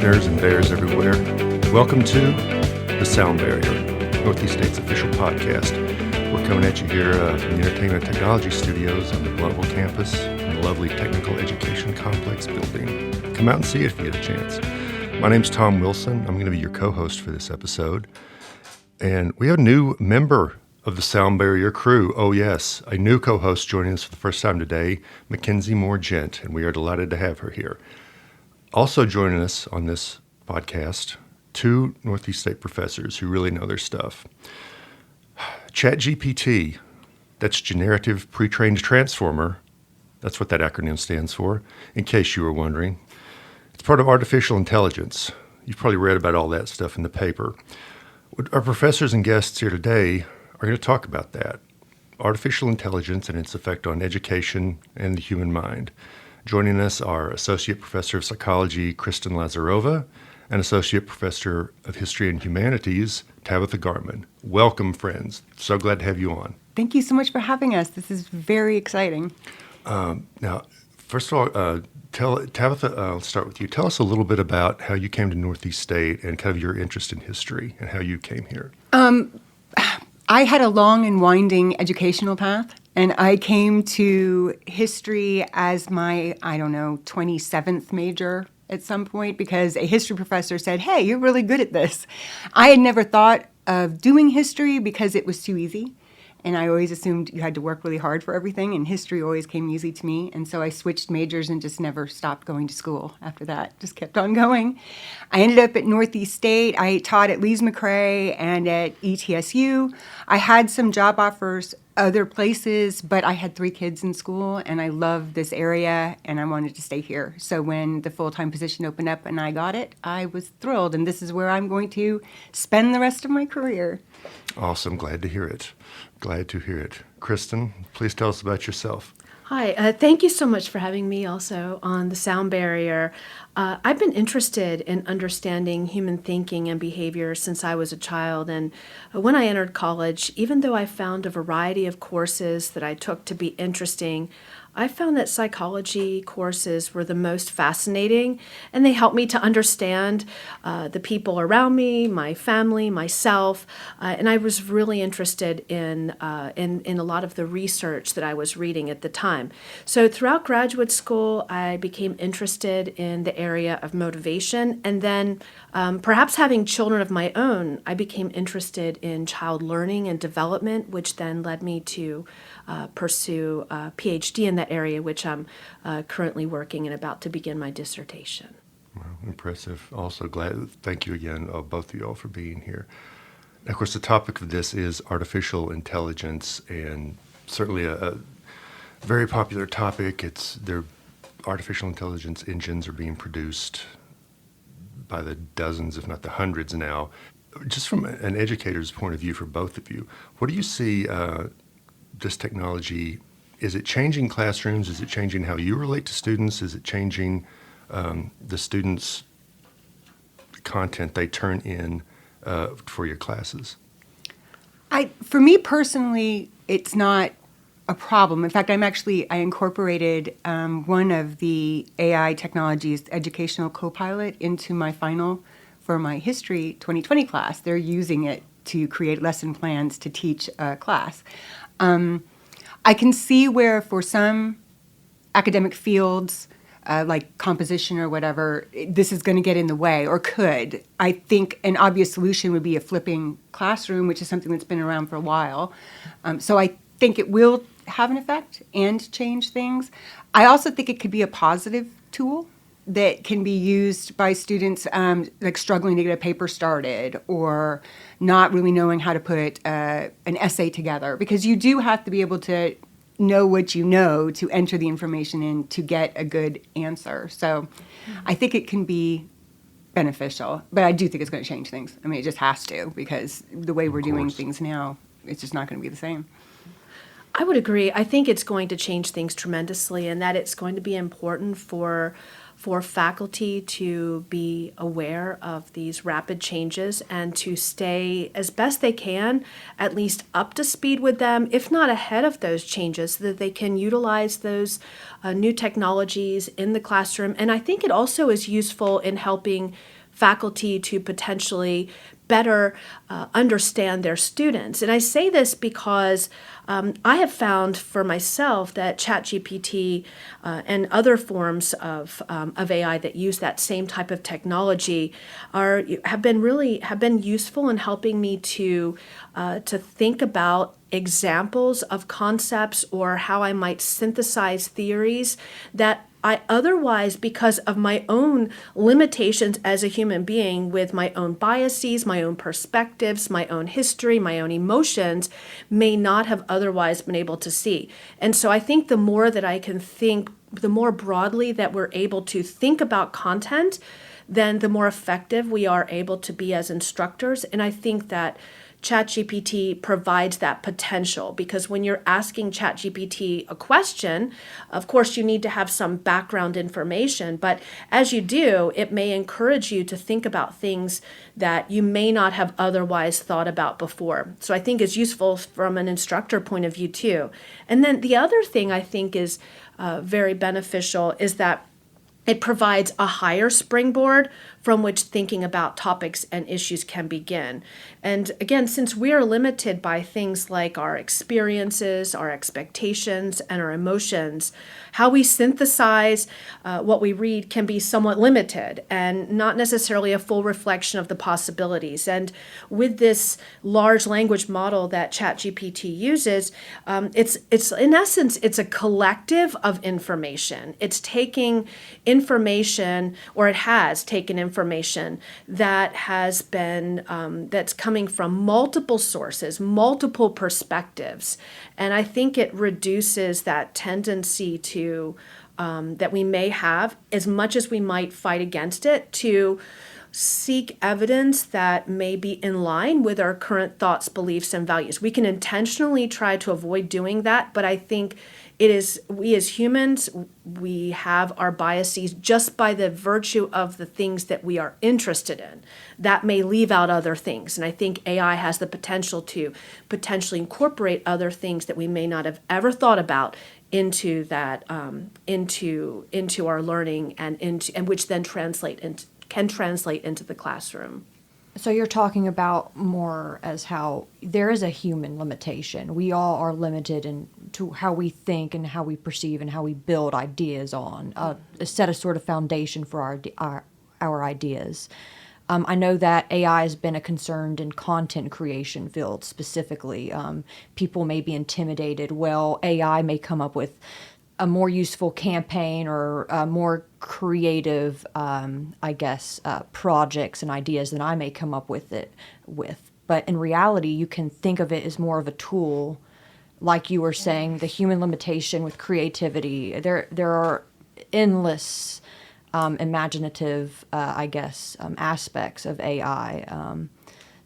listeners and bears everywhere. Welcome to the Sound Bearier, Northeast State's official podcast. We're coming at you here from the Entertainment Technology Studios on the Bluntville campus in the lovely Technical Education Complex building. Come out and see it if you get a chance. My name's Tom Wilson. I'm going to be your co-host for this episode. And we have a new member of the Sound Bearier crew. Oh yes, a new co-host joining us for the first time today, Mackenzie Moore-Gent, and we are delighted to have her here. Also joining us on this podcast, two Northeast State professors who really know their stuff. ChatGPT, that's Generative Pre-trained Transformer. That's what that acronym stands for, in case you were wondering. It's part of artificial intelligence. You've probably read about all that stuff in the paper. Our professors and guests here today are going to talk about that, artificial intelligence and its effect on education and the human mind. Joining us are Associate Professor of Psychology, Kristin Lazarova, and Associate Professor of History and Humanities, Tabetha Garman. Welcome, friends. So glad to have you on. Thank you so much for having us. This is very exciting. Now, first of all, Tabetha, I'll start with you. Tell us a little bit about how you came to Northeast State and kind of your interest in history and how you came here. I had a long and winding educational path, and I came to history as my, 27th major at some point because a history professor said, hey, you're really good at this. I had never thought of doing history because it was too easy, and I always assumed you had to work really hard for everything, and history always came easy to me, and so I switched majors and just never stopped going to school after that, just kept on going. I ended up at Northeast State. I taught at Lees-McRae and at ETSU. I had some job offers other places, but I had 3 kids in school, and I loved this area, and I wanted to stay here. So when the full-time position opened up and I got it, I was thrilled, and this is where I'm going to spend the rest of my career. Awesome. Glad to hear it. Glad to hear it. Kristin, please tell us about yourself. Hi, thank you so much for having me also on the Sound Bearier. I've been interested in understanding human thinking and behavior since I was a child, and when I entered college, even though I found a variety of courses that I took to be interesting, I found that psychology courses were the most fascinating, and they helped me to understand the people around me, my family, myself, and I was really interested in a lot of the research that I was reading at the time. So throughout graduate school, I became interested in the area of motivation, and then perhaps having children of my own, I became interested in child learning and development, which then led me to pursue a PhD in that area, which I'm currently working and about to begin my dissertation. Well, impressive. Also glad. Thank you again, both of you all, for being here. Of course, the topic of this is artificial intelligence, and certainly a very popular topic. Artificial intelligence engines are being produced by the dozens, if not the hundreds now. Just from an educator's point of view for both of you, what do you see this technology, is it changing classrooms? Is it changing how you relate to students? Is it changing the students' content they turn in for your classes? For me personally, it's not a problem. In fact, I incorporated one of the AI technologies, Educational Copilot, into my final for my History 2020 class. They're using it to create lesson plans to teach a class. I can see where for some academic fields, like composition or whatever, this is going to get in the way, or could. I think an obvious solution would be a flipping classroom, which is something that's been around for a while. So I think it will have an effect and change things. I also think it could be a positive tool that can be used by students like struggling to get a paper started or not really knowing how to put an essay together, because you do have to be able to know what you know to enter the information in to get a good answer. So I think it can be beneficial, but I do think it's going to change things. I mean, it just has to, because the way we're doing things now, it's just not going to be the same. I would agree. I think it's going to change things tremendously, and that it's going to be important for faculty to be aware of these rapid changes and to stay as best they can, at least up to speed with them, if not ahead of those changes, so that they can utilize those new technologies in the classroom. And I think it also is useful in helping faculty to potentially better understand their students. And I say this because I have found for myself that ChatGPT and other forms of AI that use that same type of technology have been useful in helping me to think about examples of concepts or how I might synthesize theories that I otherwise, because of my own limitations as a human being with my own biases, my own perspectives, my own history, my own emotions, may not have otherwise been able to see. And so I think the more that I can think, the more broadly that we're able to think about content, then the more effective we are able to be as instructors. And I think that ChatGPT provides that potential, because when you're asking ChatGPT a question, of course you need to have some background information, but as you do, it may encourage you to think about things that you may not have otherwise thought about before. So I think it's useful from an instructor point of view too. And then the other thing I think is very beneficial is that it provides a higher springboard from which thinking about topics and issues can begin. And again, since we are limited by things like our experiences, our expectations, and our emotions, how we synthesize what we read can be somewhat limited and not necessarily a full reflection of the possibilities. And with this large language model that ChatGPT uses, it's in essence, it's a collective of information. It's taking information, or it has taken information that has been that's coming from multiple sources, multiple perspectives, and I think it reduces that tendency to that we may have, as much as we might fight against it, to seek evidence that may be in line with our current thoughts, beliefs, and values. We can intentionally try to avoid doing that, but I think it is, we as humans, we have our biases just by the virtue of the things that we are interested in. That may leave out other things. And I think AI has the potential to potentially incorporate other things that we may not have ever thought about into that, into our learning, and which then can translate into the classroom. So you're talking about more as how there is a human limitation. We all are limited to how we think and how we perceive and how we build ideas on set a sort of foundation for our ideas. I know that AI has been a concern in content creation fields specifically. People may be intimidated. Well, AI may come up with a more useful campaign or more creative, projects and ideas than I may come up with. But in reality, you can think of it as more of a tool, like you were saying, the human limitation with creativity. There are endless imaginative, aspects of AI.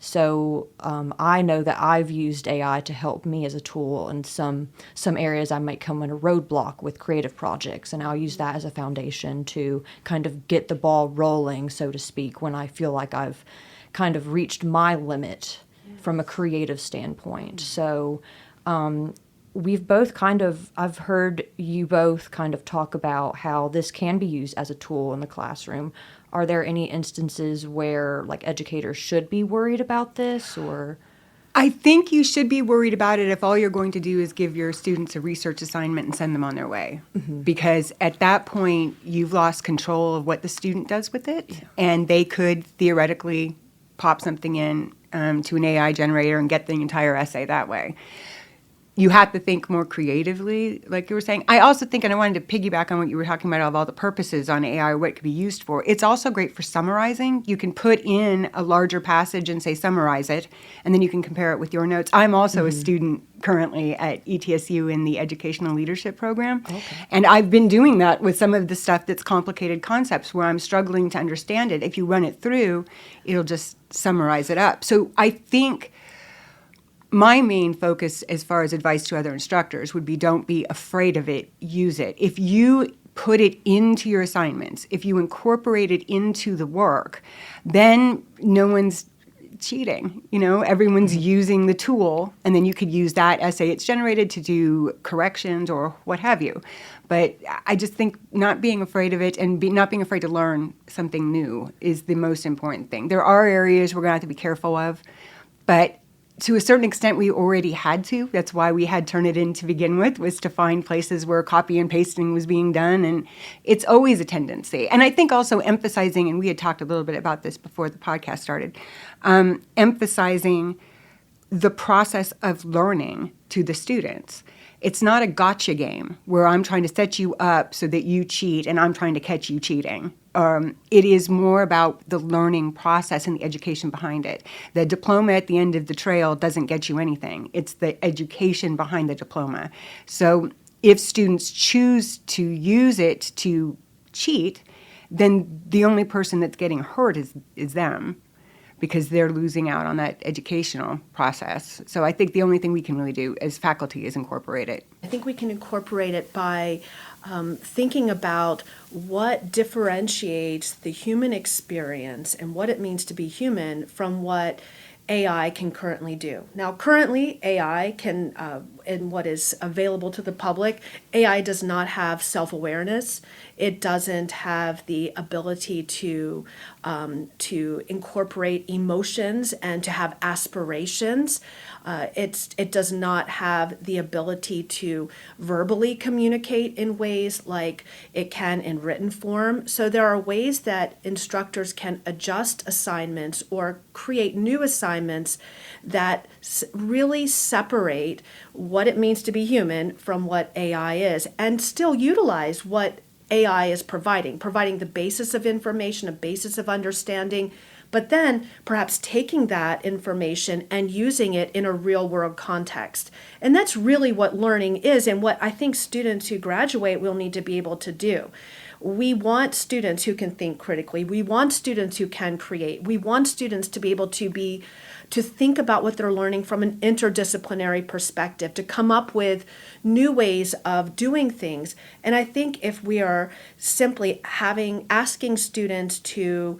So I know that I've used AI to help me as a tool in some areas I might come in a roadblock with creative projects, and I'll use that as a foundation to kind of get the ball rolling, so to speak, when I feel like I've kind of reached my limit from a creative standpoint. So we've both I've heard you both kind of talk about how this can be used as a tool in the classroom. Are there any instances where like educators should be worried about this, or? I think you should be worried about it if all you're going to do is give your students a research assignment and send them on their way. Mm-hmm. Because at that point, you've lost control of what the student does with it, and they could theoretically pop something in to an AI generator and get the entire essay that way. You have to think more creatively, like you were saying. I also think, and I wanted to piggyback on what you were talking about, of all the purposes on AI, what it could be used for. It's also great for summarizing. You can put in a larger passage and say, summarize it, and then you can compare it with your notes. I'm also a student currently at ETSU in the Educational Leadership Program. Okay. And I've been doing that with some of the stuff that's complicated concepts where I'm struggling to understand it. If you run it through, it'll just summarize it up. So I think my main focus as far as advice to other instructors would be, don't be afraid of it, use it. If you put it into your assignments, if you incorporate it into the work, then no one's cheating. Everyone's using the tool, and then you could use that essay it's generated to do corrections or what have you. But I just think not being afraid of it and not being afraid to learn something new is the most important thing. There are areas we're going to have to be careful of, but to a certain extent, we already had to. That's why we had Turnitin to begin with, was to find places where copy and pasting was being done. And it's always a tendency. And I think also emphasizing, and we had talked a little bit about this before the podcast started, emphasizing the process of learning to the students. It's not a gotcha game where I'm trying to set you up so that you cheat and I'm trying to catch you cheating. It is more about the learning process and the education behind it. The diploma at the end of the trail doesn't get you anything. It's the education behind the diploma. So if students choose to use it to cheat, then the only person that's getting hurt is them, because they're losing out on that educational process. So I think the only thing we can really do as faculty is incorporate it. I think we can incorporate it by thinking about what differentiates the human experience and what it means to be human from what AI can currently do. Now, currently, AI can, in what is available to the public, AI does not have self-awareness. It doesn't have the ability to incorporate emotions and to have aspirations. It does not have the ability to verbally communicate in ways like it can in written form. So there are ways that instructors can adjust assignments or create new assignments that really separate what it means to be human from what AI is, and still utilize what AI is providing the basis of information, a basis of understanding, but then perhaps taking that information and using it in a real world context. And that's really what learning is, and what I think students who graduate will need to be able to do. We want students who can think critically. We want students who can create. We want students to be able to think about what they're learning from an interdisciplinary perspective, to come up with new ways of doing things. And I think if we are simply asking students to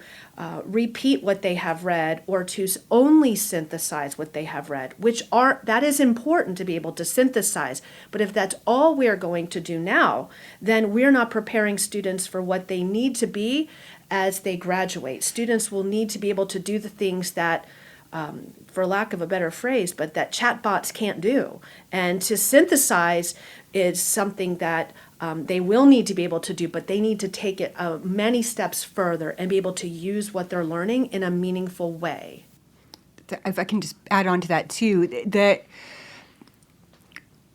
repeat what they have read, or to only synthesize what they have read, that is important to be able to synthesize. But if that's all we're going to do now, then we're not preparing students for what they need to be as they graduate. Students will need to be able to do the things that, for lack of a better phrase, but that chatbots can't do. And to synthesize is something that they will need to be able to do, but they need to take it many steps further and be able to use what they're learning in a meaningful way. If I can just add on to that too, that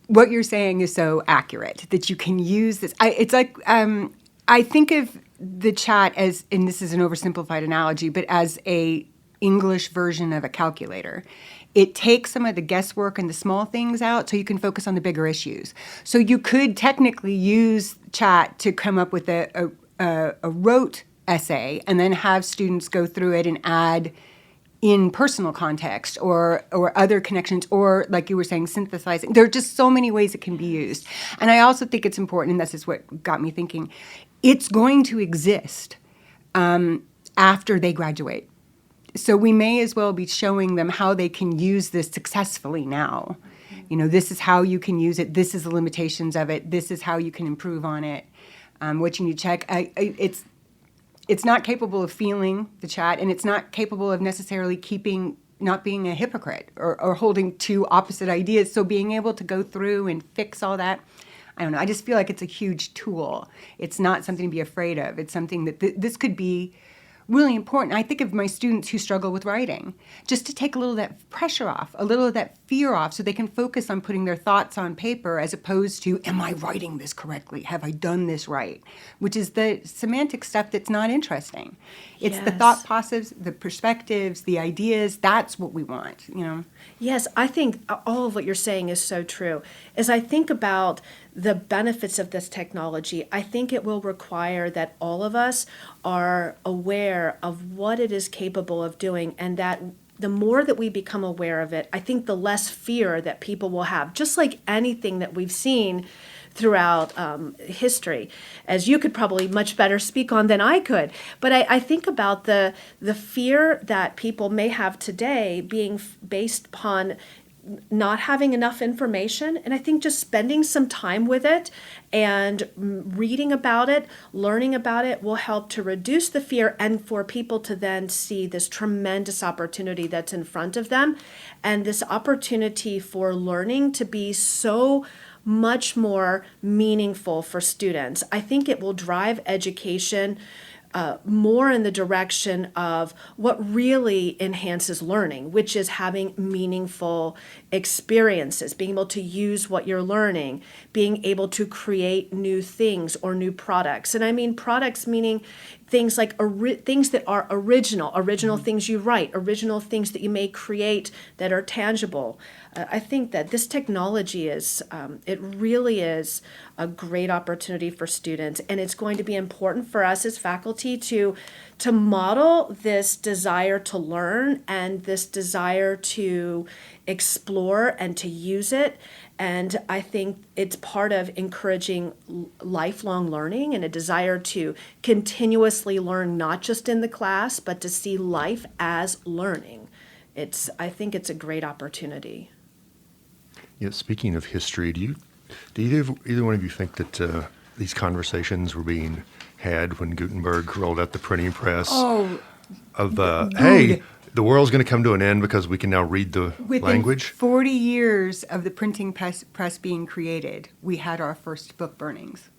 what you're saying is so accurate, that you can use this. It's like, I think of the chat as, and this is an oversimplified analogy, but as a English version of a calculator. It takes some of the guesswork and the small things out so you can focus on the bigger issues. So you could technically use chat to come up with a rote essay and then have students go through it and add in personal context or other connections, or like you were saying, synthesizing. There are just so many ways it can be used. And I also think it's important, and this is what got me thinking, it's going to exist after they graduate. So we may as well be showing them how they can use this successfully now. This is how you can use it. This is the limitations of it. This is how you can improve on it. What you need to check. It's not capable of feeling the chat, and it's not capable of necessarily not being a hypocrite or holding two opposite ideas. So being able to go through and fix all that, I don't know. I just feel like it's a huge tool. It's not something to be afraid of. It's something that this could be really important. I think of my students who struggle with writing, just to take a little of that pressure off, a little of that fear off, so they can focus on putting their thoughts on paper as opposed to, am I writing this correctly? Have I done this right? Which is the semantic stuff that's not interesting. It's the thought processes, the perspectives, the ideas. That's what we want, Yes, I think all of what you're saying is so true. As I think about the benefits of this technology, I think it will require that all of us are aware of what it is capable of doing, and that the more that we become aware of it, I think the less fear that people will have. Just like anything that we've seen throughout history, as you could probably much better speak on than I could. But I think about the fear that people may have today being based upon not having enough information. And I think just spending some time with it and reading about it, learning about it will help to reduce the fear and for people to then see this tremendous opportunity that's in front of them. And this opportunity for learning to be so much more meaningful for students. I think it will drive education more in the direction of what really enhances learning, which is having meaningful experiences, being able to use what you're learning, being able to create new things or new products. And I mean products meaning things like things that are original things you write, original things that you may create that are tangible. I think that this technology it really is a great opportunity for students, and it's going to be important for us as faculty to model this desire to learn and this desire to explore and to use it. And I think it's part of encouraging lifelong learning and a desire to continuously learn, not just in the class, but to see life as learning. I think it's a great opportunity. Yeah, speaking of history, do either one of you think that these conversations were being had when Gutenberg rolled out the printing press? Oh, Hey, the world's going to come to an end because we can now read the language? 40 years of the printing press being created, we had our first book burnings.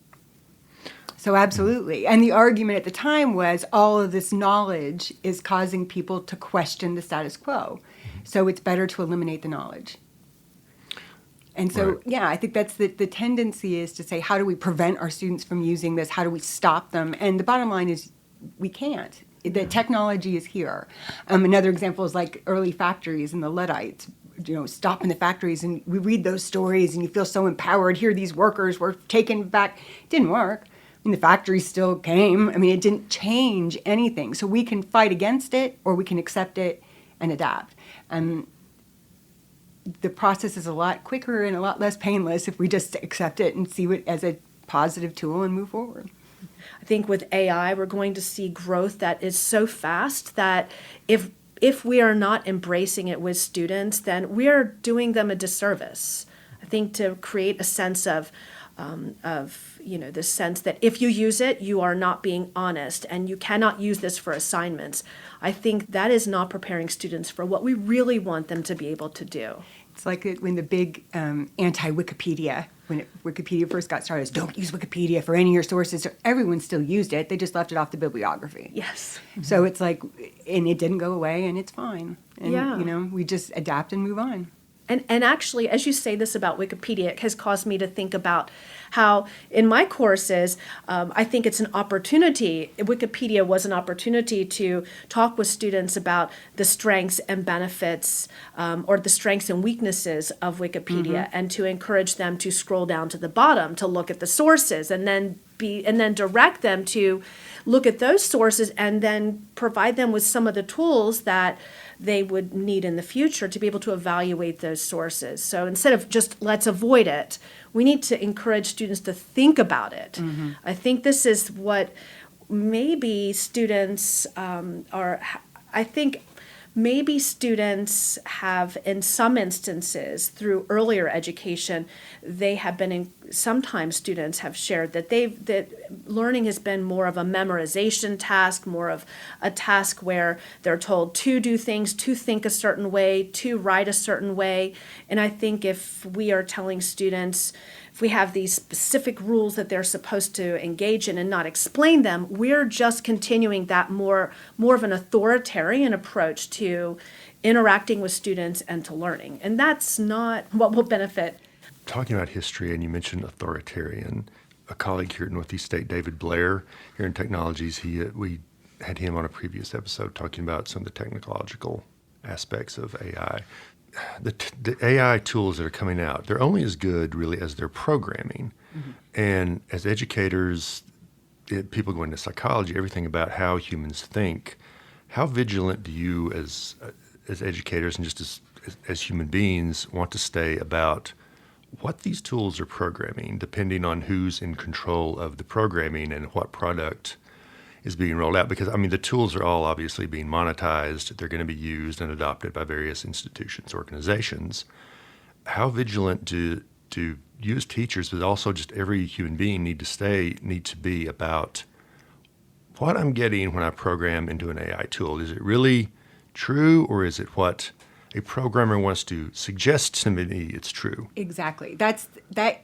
So absolutely. And the argument at the time was all of this knowledge is causing people to question the status quo. So it's better to eliminate the knowledge. And so, Right. yeah, I think that's the tendency is to say, how do we prevent our students from using this? How do we stop them? And the bottom line is we can't. The technology is here. Another example is like early factories and the Luddites, stopping the factories. And we read those stories and you feel so empowered. Here these workers were taken back. It didn't work. I mean, the factories still came. I mean, it didn't change anything. So we can fight against it or we can accept it and adapt. The process is a lot quicker and a lot less painless if we just accept it and see it as a positive tool and move forward. I think with AI, we're going to see growth that is so fast that if we are not embracing it with students, then we are doing them a disservice. I think to create a sense of the sense that if you use it, you are not being honest and you cannot use this for assignments. I think that is not preparing students for what we really want them to be able to do. It's like when the big anti-Wikipedia, when Wikipedia first got started, is don't use Wikipedia for any of your sources. So everyone still used it. They just left it off the bibliography. Yes. So it's like, and it didn't go away and it's fine. And, Yeah. We just adapt and move on. And actually, as you say this about Wikipedia, it has caused me to think about how in my courses, I think it's an opportunity. Wikipedia was an opportunity to talk with students about the strengths and benefits or the strengths and weaknesses of Wikipedia and to encourage them to scroll down to the bottom to look at the sources and then direct them to look at those sources and then provide them with some of the tools that they would need in the future to be able to evaluate those sources. So instead of just let's avoid it, we need to encourage students to think about it. I think this is what maybe students maybe students have, in some instances, through earlier education, sometimes students have shared that that learning has been more of a memorization task, more of a task where they're told to do things, to think a certain way, to write a certain way. And I think if we are telling students, if we have these specific rules that they're supposed to engage in and not explain them, we're just continuing that more of an authoritarian approach to interacting with students and to learning. And that's not what will benefit. Talking about history, and you mentioned authoritarian, a colleague here at Northeast State, David Blair, here in technologies, we had him on a previous episode talking about some of the technological aspects of AI. The AI tools that are coming out, they're only as good really as their programming. And as educators, people go into psychology, everything about how humans think. How vigilant do you as educators and just as human beings want to stay about what these tools are programming, depending on who's in control of the programming and what product is being rolled out. Because, I mean, the tools are all obviously being monetized. They're going to be used and adopted by various institutions, organizations. How vigilant do you as teachers, but also just every human being need to be about what I'm getting when I program into an AI tool? Is it really true, or is it what a programmer wants to suggest to me it's true? Exactly. That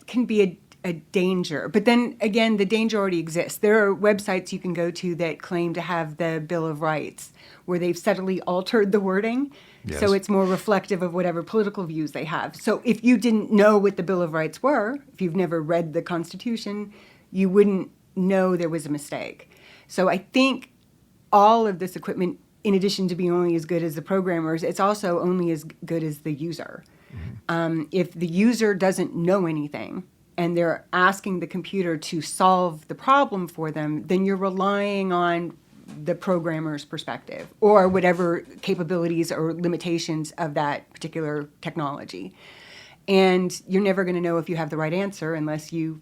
can be a danger. But then again, the danger already exists. There are websites you can go to that claim to have the Bill of Rights, where they've subtly altered the wording. Yes. So it's more reflective of whatever political views they have. So if you didn't know what the Bill of Rights were, if you've never read the Constitution, you wouldn't know there was a mistake. So I think all of this equipment, in addition to being only as good as the programmers, it's also only as good as the user. If the user doesn't know anything and they're asking the computer to solve the problem for them, then you're relying on the programmer's perspective or whatever capabilities or limitations of that particular technology. And you're never going to know if you have the right answer unless you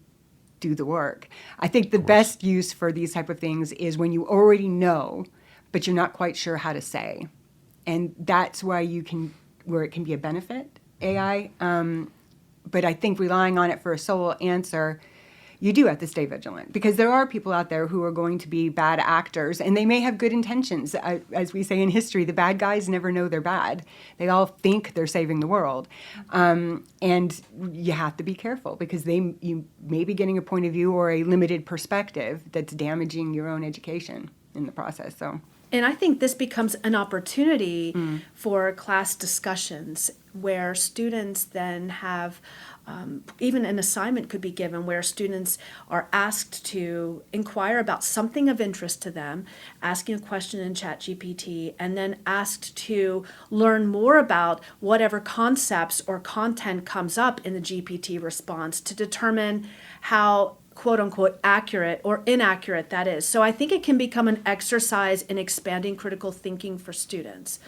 do the work. I think the best use for these type of things is when you already know, but you're not quite sure how to say. And that's where it can be a benefit, AI. But I think relying on it for a sole answer, you do have to stay vigilant, because there are people out there who are going to be bad actors, and they may have good intentions. As we say in history, the bad guys never know they're bad. They all think they're saving the world. And you have to be careful, because you may be getting a point of view or a limited perspective that's damaging your own education in the process. So. And I think this becomes an opportunity for class discussions where students then have, even an assignment could be given where students are asked to inquire about something of interest to them, asking a question in ChatGPT, and then asked to learn more about whatever concepts or content comes up in the GPT response to determine how quote unquote accurate or inaccurate that is. So I think it can become an exercise in expanding critical thinking for students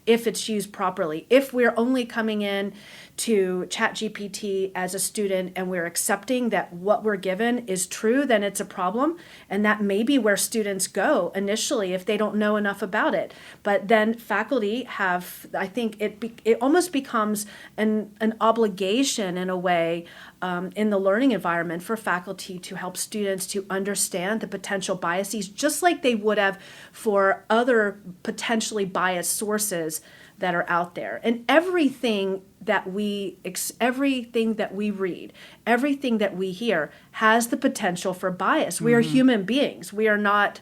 if it's used properly. If we're only coming in to ChatGPT as a student and we're accepting that what we're given is true, then it's a problem. And that may be where students go initially if they don't know enough about it. But then faculty have, I think it almost becomes an obligation in a way in the learning environment for faculty to help students to understand the potential biases, just like they would have for other potentially biased sources that are out there. And everything that we read, everything that we hear has the potential for bias. We are human beings. We are not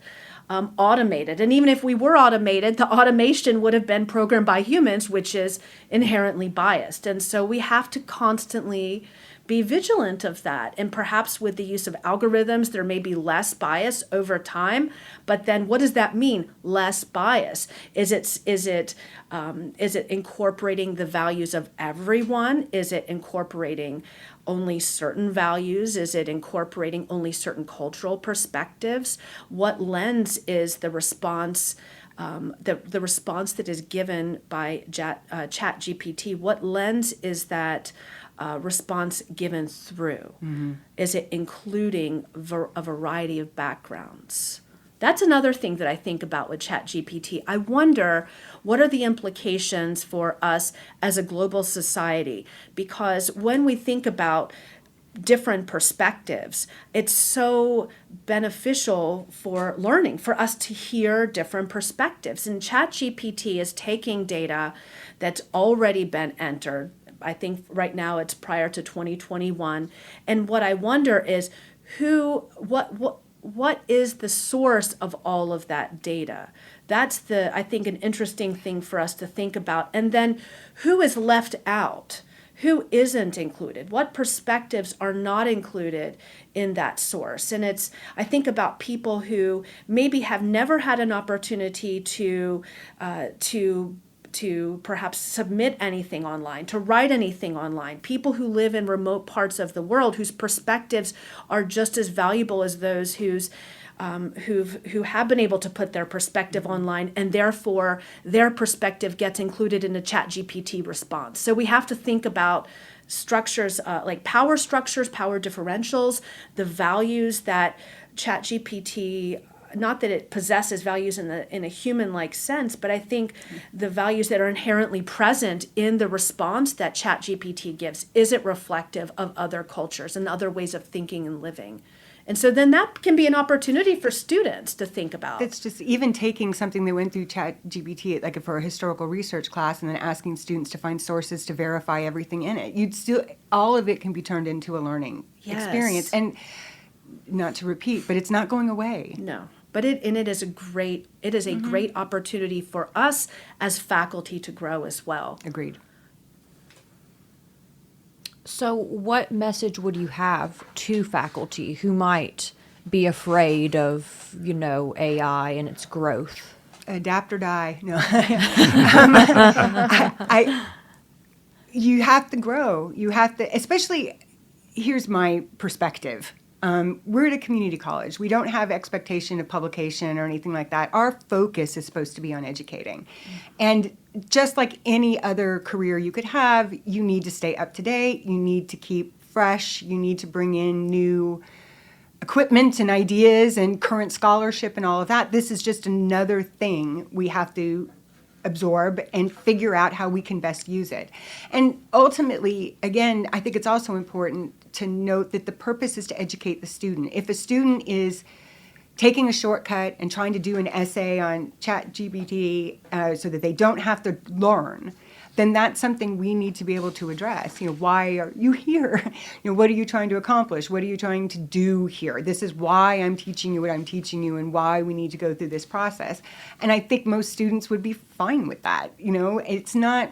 automated. And even if we were automated, the automation would have been programmed by humans, which is inherently biased. And so we have to constantly be vigilant of that. And perhaps with the use of algorithms, there may be less bias over time. But then what does that mean? Less bias. Is it incorporating the values of everyone? Is it incorporating only certain values? Is it incorporating only certain cultural perspectives? What lens is the response? The response that is given by ChatGPT? What lens is that response given through? Is it including a variety of backgrounds? That's another thing that I think about with ChatGPT. I wonder, what are the implications for us as a global society? Because when we think about different perspectives, it's so beneficial for learning, for us to hear different perspectives. And ChatGPT is taking data that's already been entered. I think right now it's prior to 2021. And what I wonder is what is the source of all of that data? That's I think, an interesting thing for us to think about. And then who is left out? Who isn't included? What perspectives are not included in that source? And I think about people who maybe have never had an opportunity to perhaps submit anything online, to write anything online, people who live in remote parts of the world whose perspectives are just as valuable as those who have been able to put their perspective online, and therefore their perspective gets included in a ChatGPT response. So we have to think about structures, like power structures, power differentials, the values that ChatGPT, not that it possesses values in a human-like sense, but I think the values that are inherently present in the response that ChatGPT gives, is it reflective of other cultures and other ways of thinking and living? And so then that can be an opportunity for students to think about. It's just even taking something they went through ChatGPT, like for a historical research class, and then asking students to find sources to verify everything in it. You'd still, all of it can be turned into a learning experience. And not to repeat, but it's not going away. No, but it is a great great opportunity for us as faculty to grow as well. Agreed. So, what message would you have to faculty who might be afraid of, AI and its growth? Adapt or die. No. You have to grow. You have to, especially, here's my perspective. We're at a community college. We don't have expectation of publication or anything like that. Our focus is supposed to be on educating. And just like any other career you could have, you need to stay up to date. You need to keep fresh. You need to bring in new equipment and ideas and current scholarship and all of that. This is just another thing we have to absorb and figure out how we can best use it. And ultimately, again, I think it's also important to note that the purpose is to educate the student. If a student is taking a shortcut and trying to do an essay on ChatGPT so that they don't have to learn, then that's something we need to be able to address. Why are you here? What are you trying to accomplish? What are you trying to do here? This is why I'm teaching you what I'm teaching you and why we need to go through this process. And I think most students would be fine with that. It's not,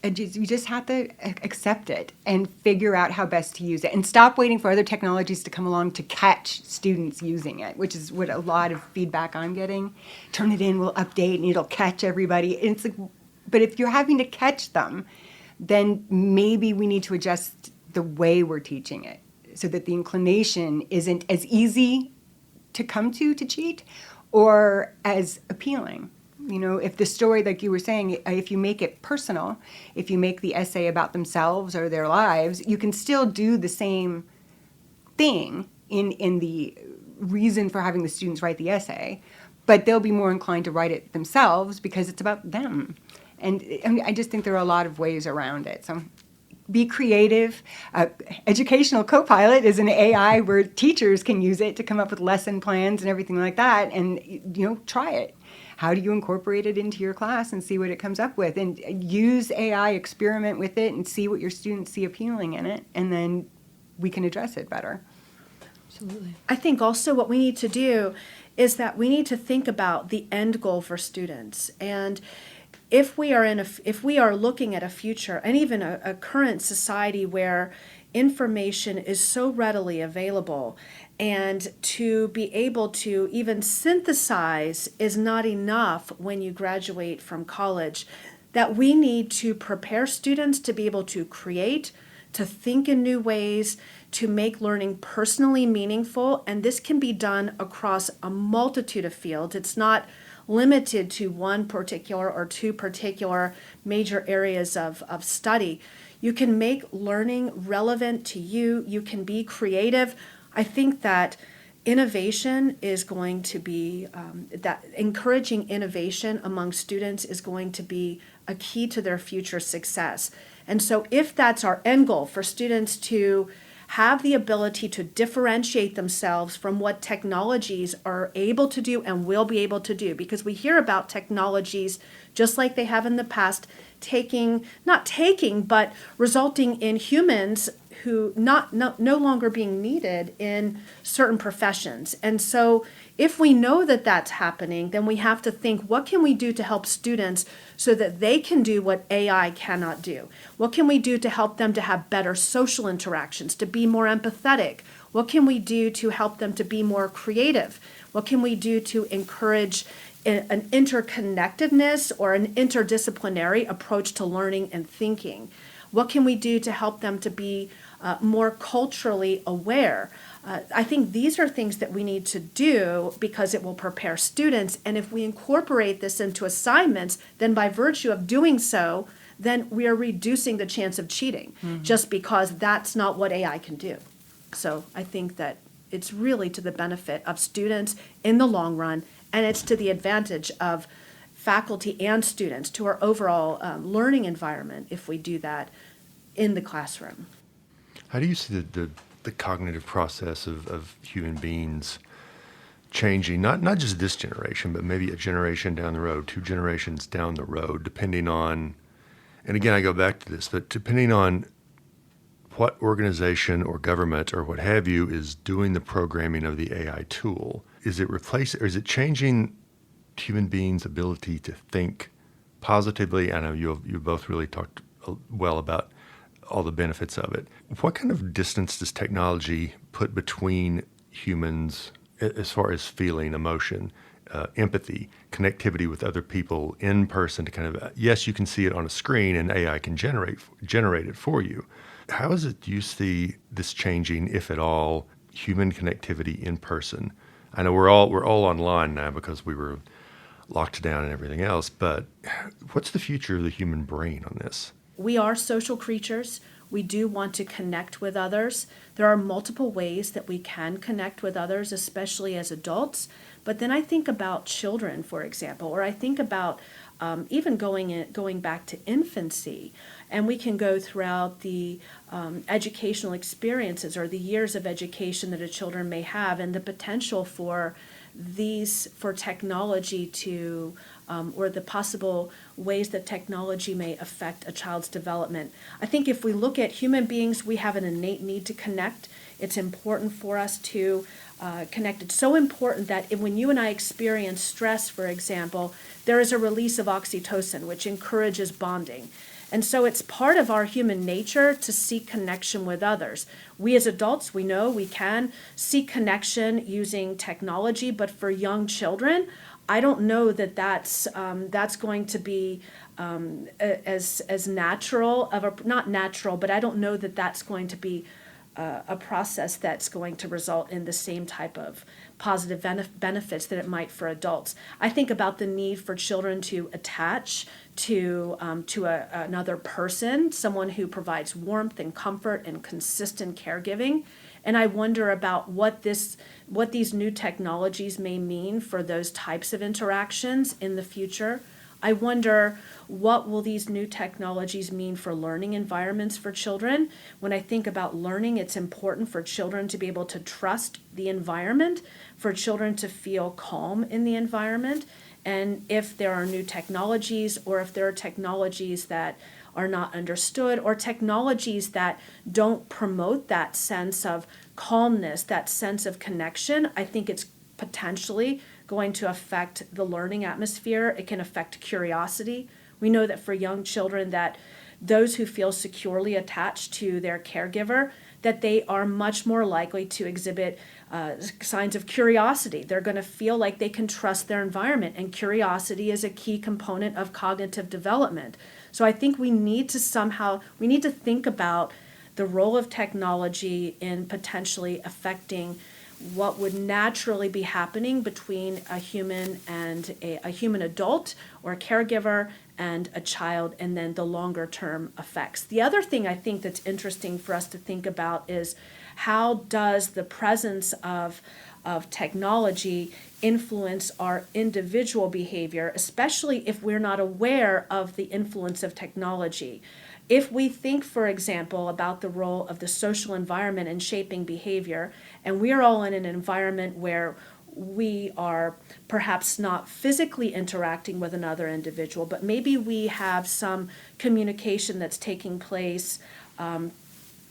you just have to accept it and figure out how best to use it and stop waiting for other technologies to come along to catch students using it, which is what a lot of feedback I'm getting. Turn it in, we'll update, and it'll catch everybody. And it's like, but if you're having to catch them, then maybe we need to adjust the way we're teaching it so that the inclination isn't as easy to come to cheat or as appealing. If the story, like you were saying, if you make it personal, if you make the essay about themselves or their lives, you can still do the same thing in the reason for having the students write the essay, but they'll be more inclined to write it themselves because it's about them. And I just think there are a lot of ways around it. So be creative. Educational Copilot is an AI where teachers can use it to come up with lesson plans and everything like that. And, try it. How do you incorporate it into your class and see what it comes up with? And use AI, experiment with it, and see what your students see appealing in it. And then we can address it better. Absolutely. I think also what we need to do is that we need to think about the end goal for students. And if we are looking at a future and even a current society where information is so readily available, and to be able to even synthesize is not enough when you graduate from college, that we need to prepare students to be able to create, to think in new ways, to make learning personally meaningful. And this can be done across a multitude of fields. It's not limited to one particular or two particular major areas of study. You can make learning relevant to you. You can be creative. I think that innovation is going to be, that encouraging innovation among students is going to be a key to their future success. And so if that's our end goal, for students to have the ability to differentiate themselves from what technologies are able to do and will be able to do, because we hear about technologies just like they have in the past, but resulting in humans who no longer being needed in certain professions. And so if we know that that's happening, then we have to think, what can we do to help students so that they can do what AI cannot do? What can we do to help them to have better social interactions, to be more empathetic? What can we do to help them to be more creative? What can we do to encourage an interconnectedness or an interdisciplinary approach to learning and thinking? What can we do to help them to be more culturally aware? I think these are things that we need to do because it will prepare students. And if we incorporate this into assignments, then by virtue of doing so, then we are reducing the chance of cheating just because that's not what AI can do. So I think that it's really to the benefit of students in the long run, and it's to the advantage of faculty and students to our overall learning environment if we do that in the classroom. How do you see the cognitive process of human beings changing, not just this generation, but maybe a generation down the road, 2 generations down the road, depending on, and again, I go back to this, but depending on what organization or government or what have you is doing the programming of the AI tool, is it replacing, or is it changing human beings' ability to think positively? I know you both really talked well about all the benefits of it. What kind of distance does technology put between humans as far as feeling, emotion, empathy, connectivity with other people in person to kind of, yes, you can see it on a screen and AI can generate it for you. How is it you see this changing, if at all, human connectivity in person? I know we're all online now because we were locked down and everything else, but what's the future of the human brain on this? We are social creatures. We do want to connect with others. There are multiple ways that we can connect with others, especially as adults. But then I think about children, for example, or I think about even going back to infancy, and we can go throughout the educational experiences or the years of education that a children may have, and the potential for technology to, or the possible ways that technology may affect a child's development. I think if we look at human beings, we have an innate need to connect. It's important for us to connect. It's so important that when you and I experience stress, for example, there is a release of oxytocin, which encourages bonding. And so it's part of our human nature to seek connection with others. We as adults, we know we can seek connection using technology, but for young children, I don't know that that's going to be as natural not natural, but I don't know that that's going to be a process that's going to result in the same type of positive benefits that it might for adults. I think about the need for children to attach to another person, someone who provides warmth and comfort and consistent caregiving. And I wonder about what these new technologies may mean for those types of interactions in the future. I wonder what will these new technologies mean for learning environments for children. When I think about learning, it's important for children to be able to trust the environment, for children to feel calm in the environment. And if there are new technologies, or if there are technologies that are not understood, or technologies that don't promote that sense of calmness, that sense of connection, I think it's potentially going to affect the learning atmosphere. It can affect curiosity. We know that for young children, that those who feel securely attached to their caregiver, that they are much more likely to exhibit signs of curiosity. They're going to feel like they can trust their environment, and curiosity is a key component of cognitive development. So I think we need to think about the role of technology in potentially affecting what would naturally be happening between a human and a human adult or a caregiver and a child, and then the longer term effects. The other thing I think that's interesting for us to think about is how does the presence of technology influence our individual behavior, especially if we're not aware of the influence of technology. If we think, for example, about the role of the social environment in shaping behavior, and we are all in an environment where we are perhaps not physically interacting with another individual, but maybe we have some communication that's taking place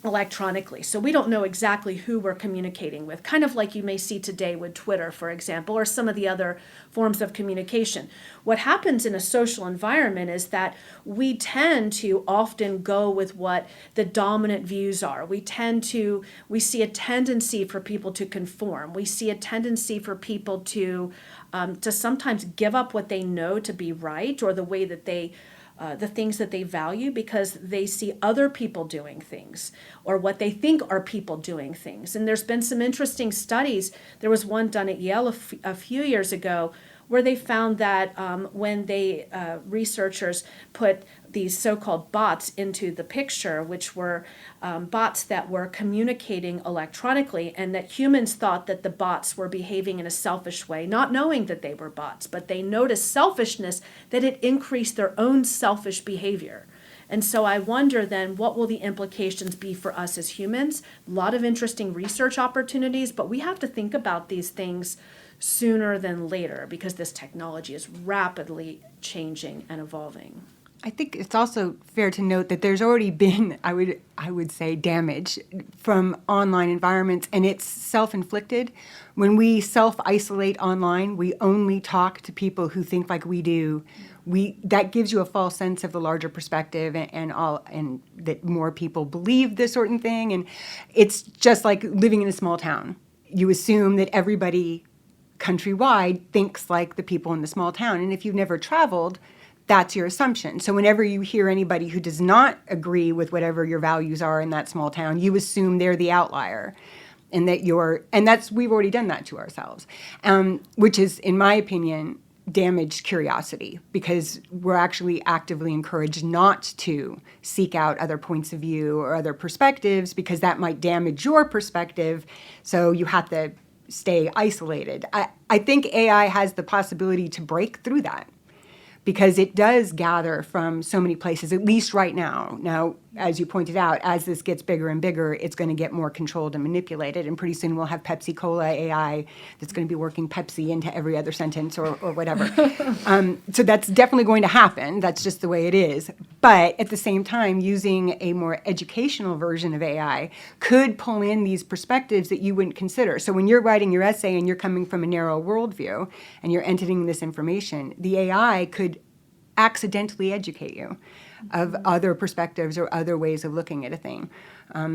electronically. So we don't know exactly who we're communicating with, kind of like you may see today with Twitter, for example, or some of the other forms of communication. What happens in a social environment is that we tend to often go with what the dominant views are. We see a tendency for people to conform. We see a tendency for people to sometimes give up what they know to be right, or the way that the things that they value, because they see other people doing things, or what they think are people doing things. And there's been some interesting studies. There was one done at Yale a few years ago where they found that when researchers put these so-called bots into the picture, which were bots that were communicating electronically, and that humans thought that the bots were behaving in a selfish way, not knowing that they were bots, but they noticed selfishness, that it increased their own selfish behavior. And so I wonder then, what will the implications be for us as humans? A lot of interesting research opportunities, but we have to think about these things sooner than later because this technology is rapidly changing and evolving. I think it's also fair to note that there's already been, I would say, damage from online environments, and it's self-inflicted. When we self-isolate online, we only talk to people who think like we do. That gives you a false sense of the larger perspective, and that more people believe this certain thing. And it's just like living in a small town. You assume that everybody countrywide thinks like the people in the small town, and if you've never traveled, that's your assumption. So whenever you hear anybody who does not agree with whatever your values are in that small town, you assume they're the outlier, and we've already done that to ourselves, which is, in my opinion, damaged curiosity, because we're actually actively encouraged not to seek out other points of view or other perspectives, because that might damage your perspective. So you have to stay isolated. I think AI has the possibility to break through that, because it does gather from so many places, at least right now. Now, as you pointed out, as this gets bigger and bigger, it's going to get more controlled and manipulated, and pretty soon we'll have Pepsi Cola AI that's going to be working Pepsi into every other sentence or whatever. So that's definitely going to happen. That's just the way it is. But at the same time, using a more educational version of AI could pull in these perspectives that you wouldn't consider. So when you're writing your essay and you're coming from a narrow worldview and you're entering this information, the AI could accidentally educate you of other perspectives or other ways of looking at a thing.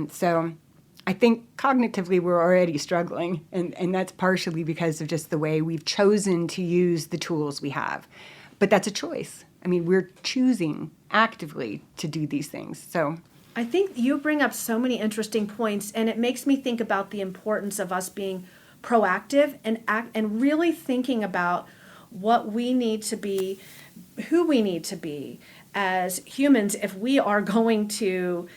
So I think cognitively we're already struggling, and that's partially because of just the way we've chosen to use the tools we have. But that's a choice. I mean, we're choosing actively to do these things. So I think you bring up so many interesting points, and it makes me think about the importance of us being proactive and really thinking about what we need to be, who we need to be as humans if we are going to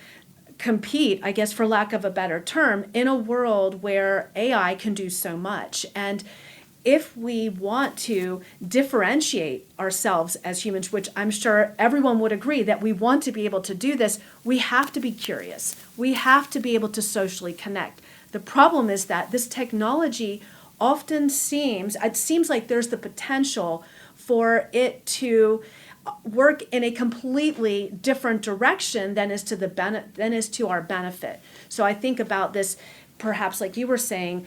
compete, I guess for lack of a better term, in a world where AI can do so much. And if we want to differentiate ourselves as humans, which I'm sure everyone would agree that we want to be able to do this, we have to be curious. We have to be able to socially connect. The problem is that this technology often seems like there's the potential for it to work in a completely different direction than is to our benefit. So I think about this, perhaps like you were saying,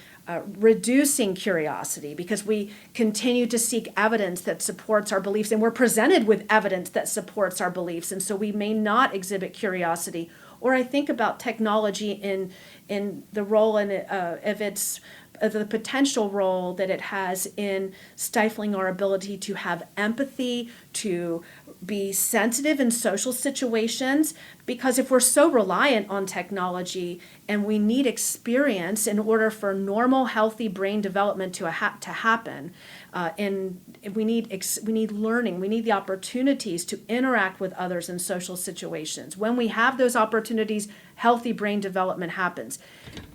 reducing curiosity, because we continue to seek evidence that supports our beliefs, and we're presented with evidence that supports our beliefs, and so we may not exhibit curiosity. Or I think about technology in the role of the potential role that it has in stifling our ability to have empathy, to be sensitive in social situations, because if we're so reliant on technology and we need experience in order for normal, healthy brain development to happen, and we need learning, we need the opportunities to interact with others in social situations. When we have those opportunities, healthy brain development happens.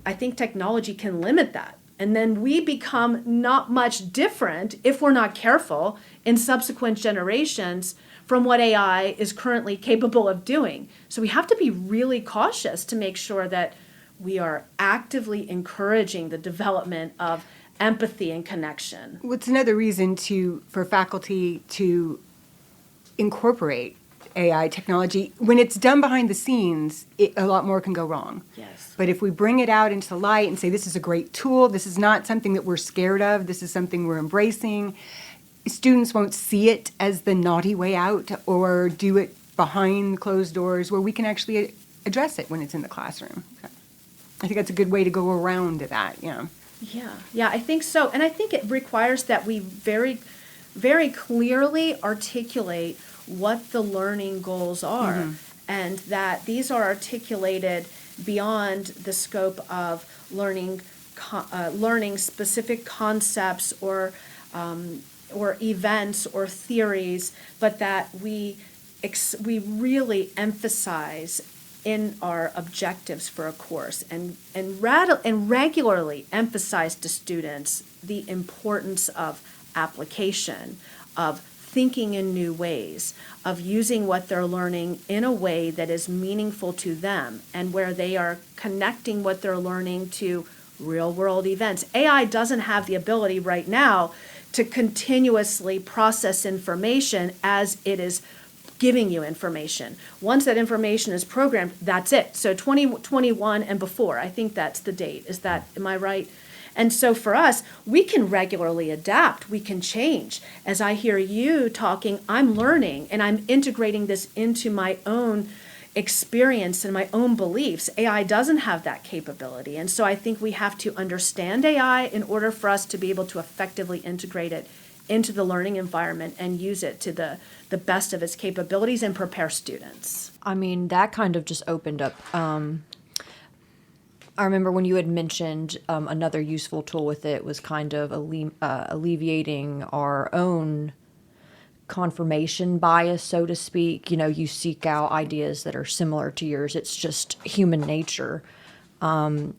I think technology can limit that. And then we become not much different, if we're not careful, in subsequent generations from what AI is currently capable of doing. So we have to be really cautious to make sure that we are actively encouraging the development of empathy and connection. what's another reason for faculty to incorporate AI technology. When it's done behind the scenes, a lot more can go wrong. Yes. But if we bring it out into light and say, this is a great tool, this is not something that we're scared of, this is something we're embracing, students won't see it as the naughty way out or do it behind closed doors, where we can actually address it when it's in the classroom. I think that's a good way to go around that, yeah. Yeah, I think so. And I think it requires that we very, very clearly articulate what the learning goals are, and that these are articulated beyond the scope of learning specific concepts or events or theories, but that we we really emphasize in our objectives for a course and regularly emphasize to students the importance of application, of thinking in new ways, of using what they're learning in a way that is meaningful to them and where they are connecting what they're learning to real world events. AI doesn't have the ability right now to continuously process information as it is giving you information. Once that information is programmed, that's it. So 2021 and before, I think that's the date. Am I right? And so for us, we can regularly adapt, we can change. As I hear you talking, I'm learning and I'm integrating this into my own experience and my own beliefs. AI doesn't have that capability. And so I think we have to understand AI in order for us to be able to effectively integrate it into the learning environment and use it to the best of its capabilities and prepare students. I mean, that kind of just opened up. I remember when you had mentioned another useful tool with it was kind of alleviating our own confirmation bias, so to speak. You know, you seek out ideas that are similar to yours. It's just human nature. I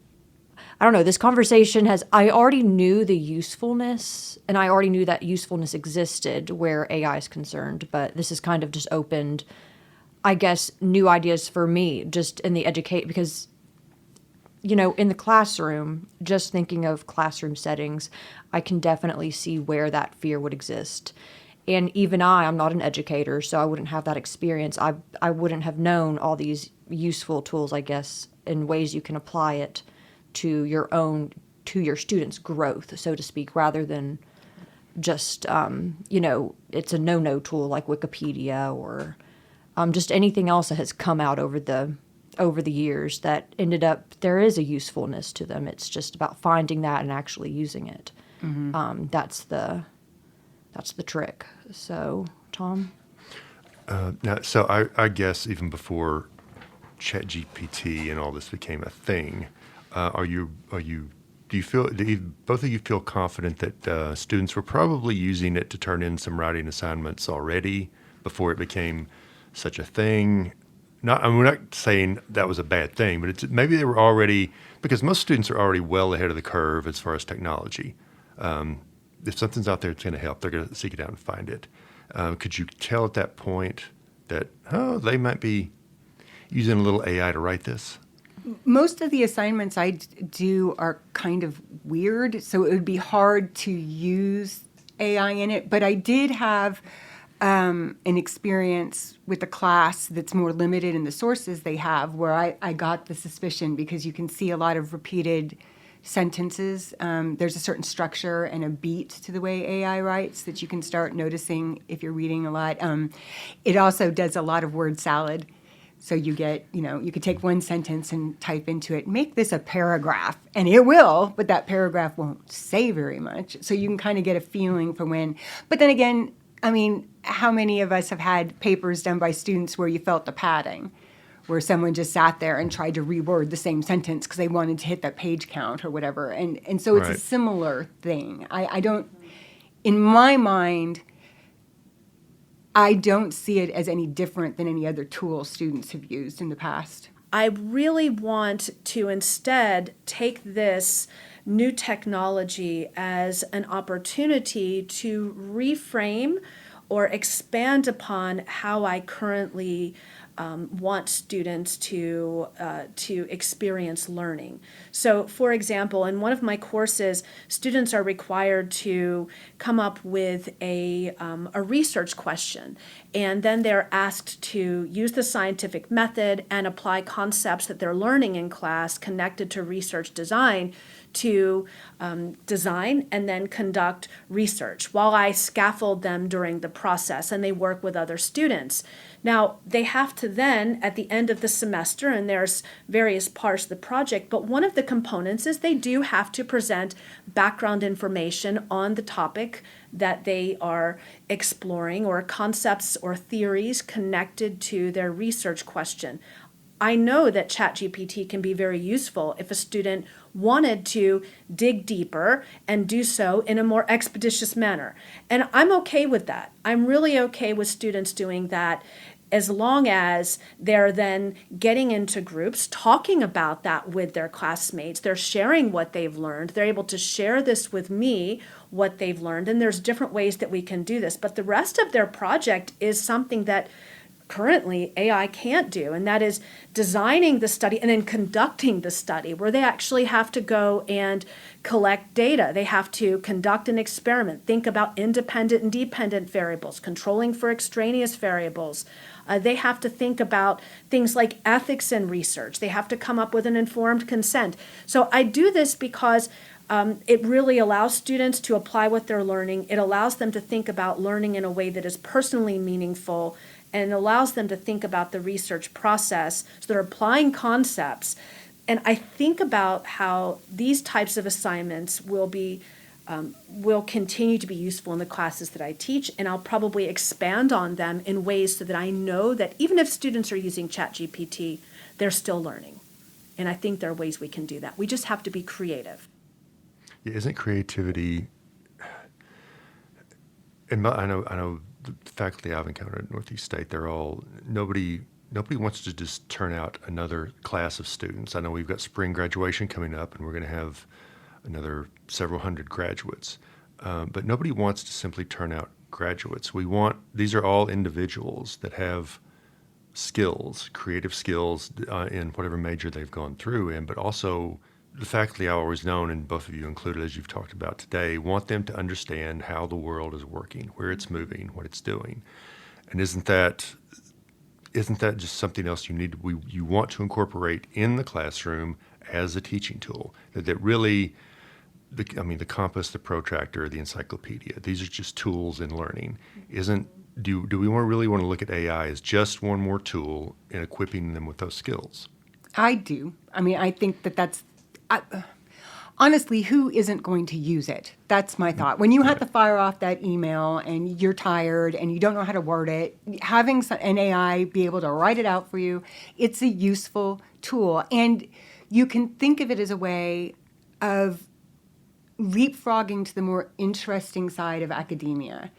don't know, this conversation I already knew the usefulness, and I already knew that usefulness existed where AI is concerned, but this has kind of just opened, I guess, new ideas for me, just in the because, you know, in the classroom, just thinking of classroom settings, I can definitely see where that fear would exist. And even I'm not an educator, so I wouldn't have that experience. I wouldn't have known all these useful tools, I guess, and ways you can apply it to your students' growth, so to speak, rather than just, you know, it's a no-no tool like Wikipedia or just anything else that has come out over the years that ended up, there is a usefulness to them. It's just about finding that and actually using it. Mm-hmm. That's the trick. So, Tom? I guess even before ChatGPT and all this became a thing, do both of you feel confident that students were probably using it to turn in some writing assignments already before it became such a thing? We're not saying that was a bad thing, but maybe they were already, because most students are already well ahead of the curve as far as technology. If something's out there that's going to help, they're going to seek it out and find it. Could you tell at that point that, they might be using a little AI to write this? Most of the assignments I do are kind of weird, so it would be hard to use AI in it. But I did have an experience with a class that's more limited in the sources they have, where I got the suspicion, because you can see a lot of repeated sentences. There's a certain structure and a beat to the way AI writes that you can start noticing if you're reading a lot. It also does a lot of word salad. So you get, you could take one sentence and type into it, make this a paragraph, and it will, but that paragraph won't say very much. So you can kind of get a feeling for when. But then again, I mean, how many of us have had papers done by students where you felt the padding, where someone just sat there and tried to reword the same sentence because they wanted to hit that page count or whatever. And so it's Right. a similar thing. I don't, in my mind, I don't see it as any different than any other tool students have used in the past. I really want to instead take this new technology as an opportunity to reframe or expand upon how I currently want students to experience learning. So, for example, in one of my courses, students are required to come up with a research question, and then they're asked to use the scientific method and apply concepts that they're learning in class connected to research design to design and then conduct research while I scaffold them during the process, and they work with other students. Now, they have to then, at the end of the semester, and there's various parts of the project, but one of the components is they do have to present background information on the topic that they are exploring, or concepts or theories connected to their research question. I know that ChatGPT can be very useful if a student wanted to dig deeper and do so in a more expeditious manner. And I'm okay with that. I'm really okay with students doing that as long as they're then getting into groups, talking about that with their classmates. They're sharing what they've learned. They're able to share this with me, what they've learned. And there's different ways that we can do this. But the rest of their project is something that currently AI can't do, and that is designing the study and then conducting the study, where they actually have to go and collect data. They have to conduct an experiment, think about independent and dependent variables, controlling for extraneous variables. They have to think about things like ethics in research. They have to come up with an informed consent. So I do this because it really allows students to apply what they're learning. It allows them to think about learning in a way that is personally meaningful, and allows them to think about the research process. So they're applying concepts. And I think about how these types of assignments will continue to be useful in the classes that I teach, and I'll probably expand on them in ways so that I know that even if students are using ChatGPT, they're still learning. And I think there are ways we can do that. We just have to be creative. Yeah, isn't creativity, and I know the faculty I've encountered at Northeast State, nobody wants to just turn out another class of students. I know we've got spring graduation coming up, and we're going to have another several hundred graduates. But nobody wants to simply turn out graduates. These are all individuals that have skills, creative skills in whatever major they've gone through in, but also the faculty I've always known, and both of you included, as you've talked about today, want them to understand how the world is working, where it's moving, what it's doing. And isn't that just something else you want to incorporate in the classroom as a teaching tool? That really, the compass, the protractor, the encyclopedia, these are just tools in learning. Do we really want to look at AI as just one more tool in equipping them with those skills? I do. I think that's honestly, who isn't going to use it? That's my thought. When you have to fire off that email and you're tired and you don't know how to word it, having an AI be able to write it out for you, it's a useful tool. And you can think of it as a way of leapfrogging to the more interesting side of academia.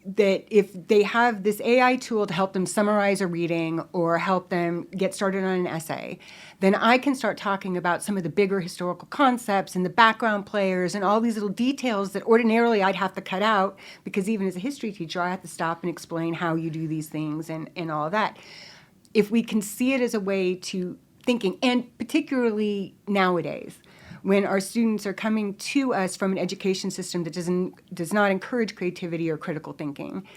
That if they have this AI tool to help them summarize a reading or help them get started on an essay, then I can start talking about some of the bigger historical concepts and the background players and all these little details that ordinarily I'd have to cut out, because even as a history teacher, I have to stop and explain how you do these things and all of that. If we can see it as a way to thinking, and particularly nowadays, when our students are coming to us from an education system that does not encourage creativity or critical thinking,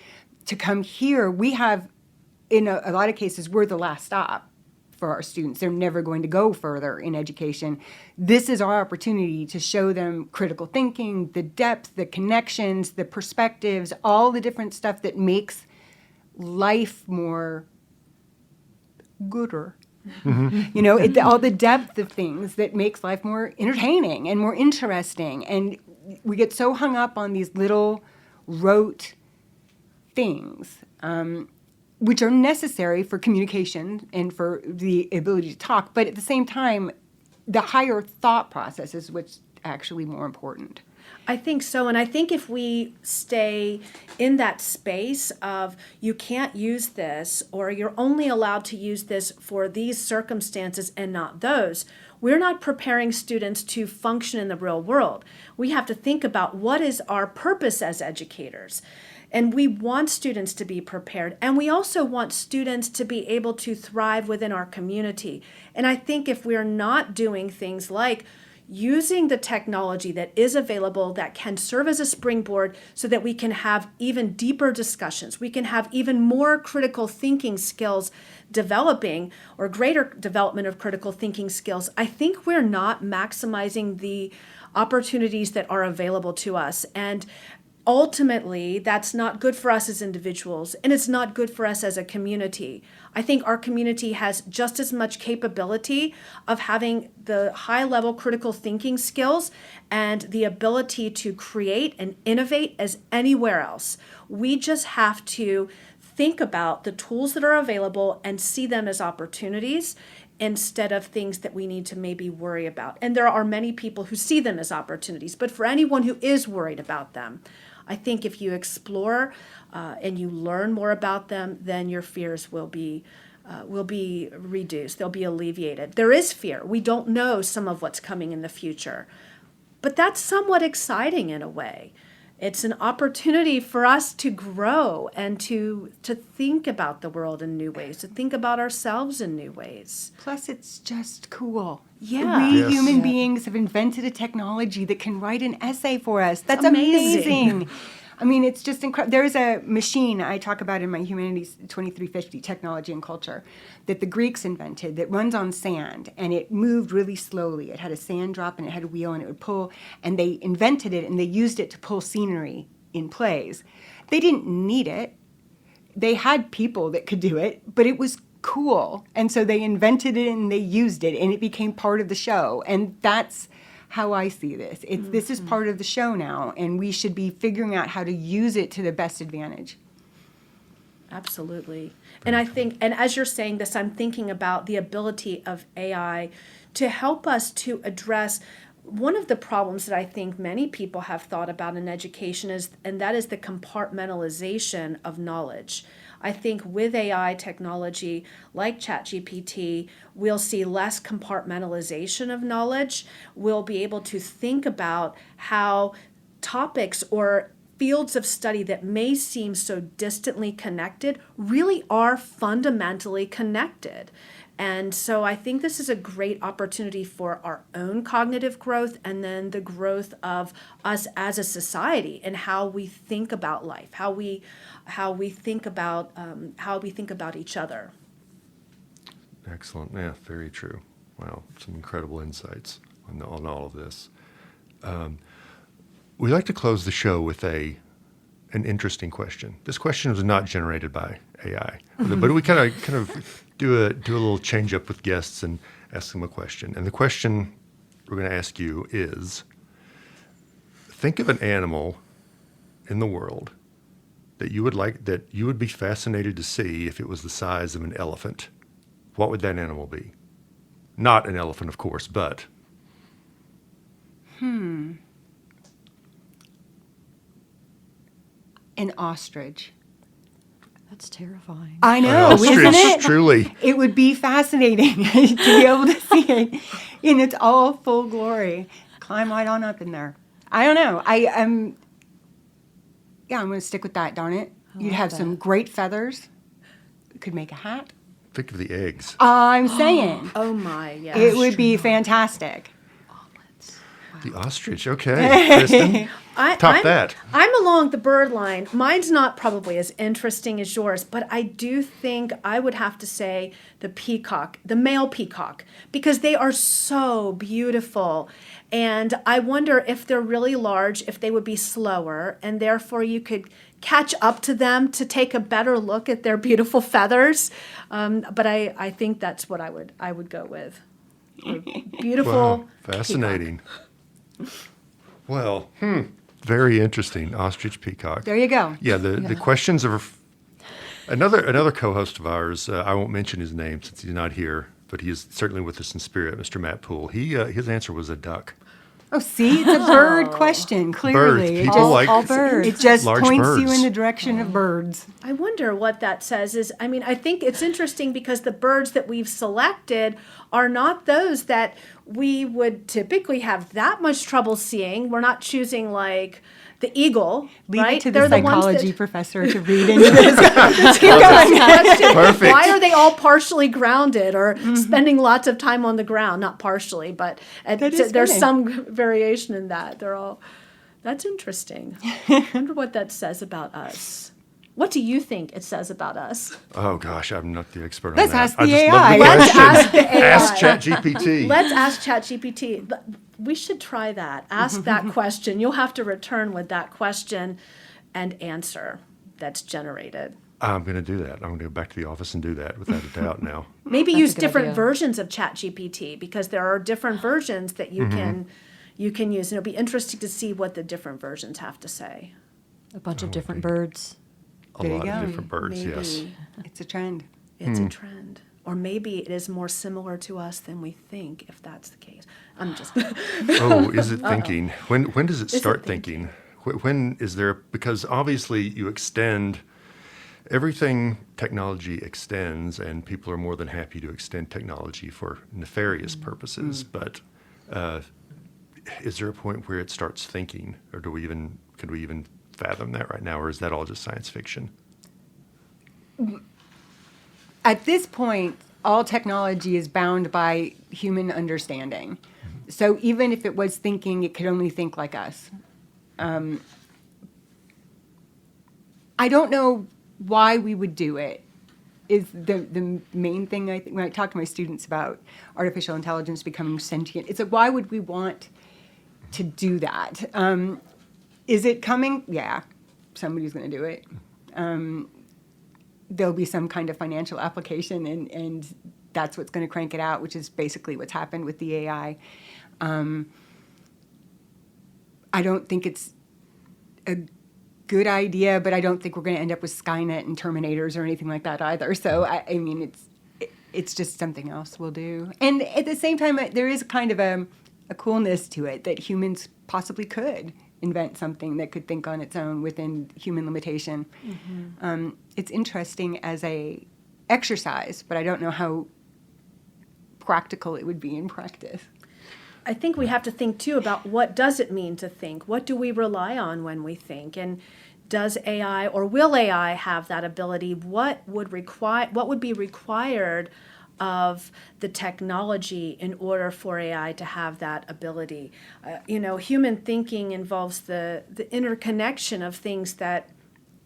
to come here, we have, in a lot of cases, we're the last stop for our students. They're never going to go further in education. This is our opportunity to show them critical thinking, the depth, the connections, the perspectives, all the different stuff that makes life more gooder. Mm-hmm. All the depth of things that makes life more entertaining and more interesting. And we get so hung up on these little rote things, which are necessary for communication and for the ability to talk. But at the same time, the higher thought process is what's actually more important. I think so. And I think if we stay in that space of you can't use this, or you're only allowed to use this for these circumstances and not those, we're not preparing students to function in the real world. We have to think about what is our purpose as educators. And we want students to be prepared. And we also want students to be able to thrive within our community. And I think if we're not doing things like using the technology that is available that can serve as a springboard so that we can have even deeper discussions, we can have even more critical thinking skills developing, or greater development of critical thinking skills, I think we're not maximizing the opportunities that are available to us. And ultimately, that's not good for us as individuals, and it's not good for us as a community. I think our community has just as much capability of having the high-level critical thinking skills and the ability to create and innovate as anywhere else. We just have to think about the tools that are available and see them as opportunities, instead of things that we need to maybe worry about. And there are many people who see them as opportunities, but for anyone who is worried about them, I think if you explore and you learn more about them, then your fears will be reduced. They'll be alleviated. There is fear. We don't know some of what's coming in the future, but that's somewhat exciting in a way. It's an opportunity for us to grow and to think about the world in new ways, to think about ourselves in new ways. Plus, it's just cool. Yeah. We Yes. human Yeah. beings have invented a technology that can write an essay for us. That's amazing. amazing. I mean, it's just incredible. There's a machine I talk about in my Humanities 2350, Technology and Culture, that the Greeks invented that runs on sand, and it moved really slowly. It had a sand drop, and it had a wheel, and it would pull, and they invented it, and they used it to pull scenery in plays. They didn't need it. They had people that could do it, but it was cool. And so they invented it, and they used it, and it became part of the show. And that's how I see this. This is part of the show now, and we should be figuring out how to use it to the best advantage. Absolutely. And I think, and as you're saying this, I'm thinking about the ability of AI to help us to address one of the problems that I think many people have thought about in education and that is the compartmentalization of knowledge. I think with AI technology like ChatGPT, we'll see less compartmentalization of knowledge. We'll be able to think about how topics or fields of study that may seem so distantly connected really are fundamentally connected. And so I think this is a great opportunity for our own cognitive growth and then the growth of us as a society and how we think about life, how we think about each other. Excellent. Yeah, very true. Wow, some incredible insights on all of this. We like to close the show with an interesting question. This question was not generated by AI, but we kind of do a little change up with guests and ask them a question. And the question we're going to ask you is: think of an animal in the world that you would be fascinated to see if it was the size of an elephant. What would that animal be? Not an elephant, of course, but An ostrich. That's terrifying. I an know, ostrich, isn't it? truly. It would be fascinating to be able to see it in its all full glory. Climb right on up in there. I don't know. I'm going to stick with that, darn it. You'd love have some that. great feathers. Could make a hat. Think of the eggs. I'm saying. Oh my, yes. It would be fantastic. The ostrich. Okay, Kristin, top that. I'm along the bird line. Mine's not probably as interesting as yours, but I do think I would have to say the peacock, the male peacock, because they are so beautiful. And I wonder if they're really large, if they would be slower, and therefore you could catch up to them to take a better look at their beautiful feathers. But I think that's what I would go with. Beautiful. Wow, fascinating. Well, very interesting. Ostrich, peacock. There you go. Yeah, the questions are another co-host of ours. I won't mention his name since he's not here, but he is certainly with us in spirit. Mr. Matt Poole. His answer was a duck. Oh, see, it's a bird question, clearly. Birds. People like all birds. It just large points birds. you in the direction of birds. I wonder what that says is, I think it's interesting because the birds that we've selected are not those that we would typically have that much trouble seeing. We're not choosing like the eagle, Leave right? it to They're the ones psychology that- professor to read into this. Question. Perfect. Why are they all partially grounded or spending lots of time on the ground? Not partially, but is there's funny. some variation in that. That's interesting. I wonder what that says about us. What do you think it says about us? Oh gosh, I'm not the expert Let's on that. ask the I just AI. love the Let's question. ask the AI. Ask ChatGPT. Let's ask ChatGPT. We should try that. Ask that question. You'll have to return with that question and answer that's generated. I'm going to do that. I'm going to go back to the office and do that without a doubt now. Maybe That's use a good different idea. versions of ChatGPT because there are different versions that you can use, and it'll be interesting to see what the different versions have to say. A bunch of different birds. A There you lot of go. different birds, Maybe yes. It's a trend. it's a trend. Or maybe it is more similar to us than we think, if that's the case. I'm just... Oh, is it thinking? When does it Is it start thinking? thinking? When is there, because obviously you extend, everything technology extends, and people are more than happy to extend technology for nefarious purposes, but is there a point where it starts thinking, or could we even fathom that right now, or is that all just science fiction? At this point, all technology is bound by human understanding. So even if it was thinking, it could only think like us. I don't know why we would do it, is the main thing I think when I talk to my students about artificial intelligence becoming sentient. It's like, why would we want to do that? Is it coming? Yeah, somebody's going to do it. There'll be some kind of financial application, and that's what's going to crank it out, which is basically what's happened with the AI. I don't think it's a good idea, but I don't think we're going to end up with Skynet and Terminators or anything like that either. So, I mean, it's just something else we'll do. And at the same time, there is kind of a coolness to it that humans possibly could invent something that could think on its own within human limitation. It's interesting as a exercise, but I don't know how practical it would be in practice. I think we have to think too about what does it mean to think? What do we rely on when we think? And does AI or will AI have that ability? What would be required of the technology in order for AI to have that ability? Human thinking involves the interconnection of things that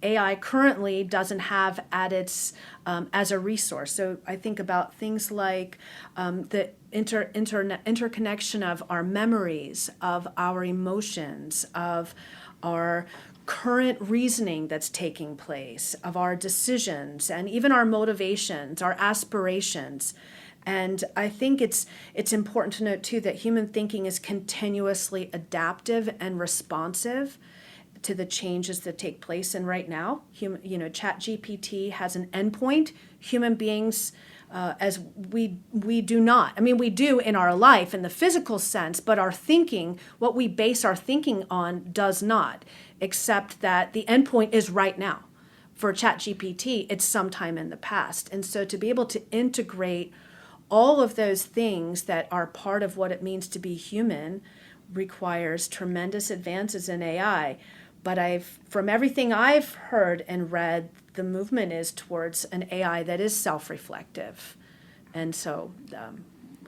AI currently doesn't have at its as a resource. So I think about things like the interconnection of our memories, of our emotions, of our current reasoning that's taking place, of our decisions, and even our motivations, our aspirations. And I think it's important to note too that human thinking is continuously adaptive and responsive to the changes that take place. And right now, ChatGPT has an endpoint. Human beings, as we do not. I mean, we do in our life in the physical sense, but our thinking, what we base our thinking on, does not, except that the endpoint is right now. For ChatGPT, it's sometime in the past. And so to be able to integrate all of those things that are part of what it means to be human requires tremendous advances in AI. But from everything I've heard and read, the movement is towards an AI that is self-reflective. And so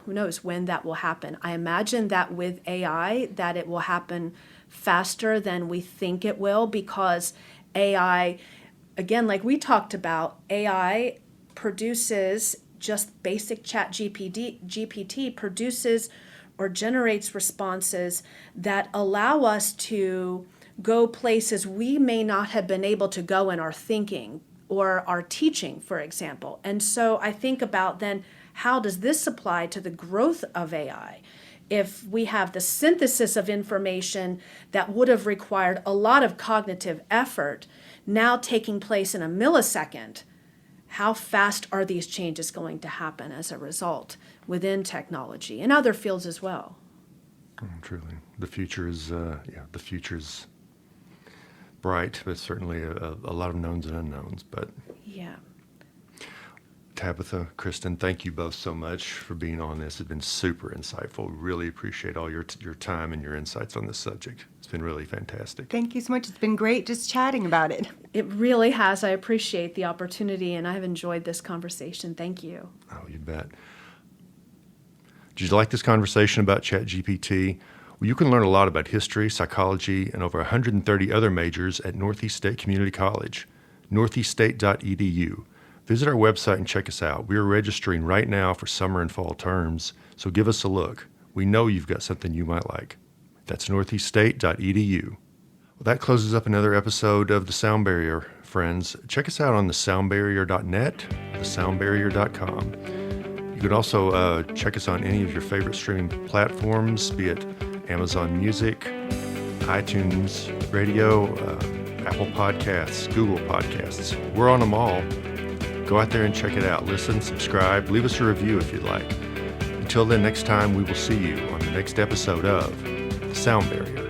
who knows when that will happen. I imagine that with AI, that it will happen faster than we think it will, because AI, again, like we talked about, AI produces just basic GPT produces or generates responses that allow us to go places we may not have been able to go in our thinking or our teaching, for example. And so I think about then, how does this apply to the growth of AI? If we have the synthesis of information that would have required a lot of cognitive effort now taking place in a millisecond, how fast are these changes going to happen as a result within technology and other fields as well? Truly, the future is bright, but certainly a lot of knowns and unknowns. But yeah. Tabetha, Kristin, thank you both so much for being on this. It's been super insightful. Really appreciate all your time and your insights on this subject. It's been really fantastic. Thank you so much. It's been great just chatting about it. It really has. I appreciate the opportunity, and I've enjoyed this conversation. Thank you. Oh, you bet. Did you like this conversation about ChatGPT? Well, you can learn a lot about history, psychology, and over 130 other majors at Northeast State Community College, northeaststate.edu. Visit our website and check us out. We are registering right now for summer and fall terms, so give us a look. We know you've got something you might like. That's northeaststate.edu. Well, that closes up another episode of The Sound Bearier, friends. Check us out on thesoundbearier.net, thesoundbearier.com. You can also check us on any of your favorite streaming platforms, be it Amazon Music, iTunes Radio, Apple Podcasts, Google Podcasts. We're on them all. Go out there and check it out. Listen, subscribe, leave us a review if you'd like. Until then, next time we will see you on the next episode of Sound Bearier.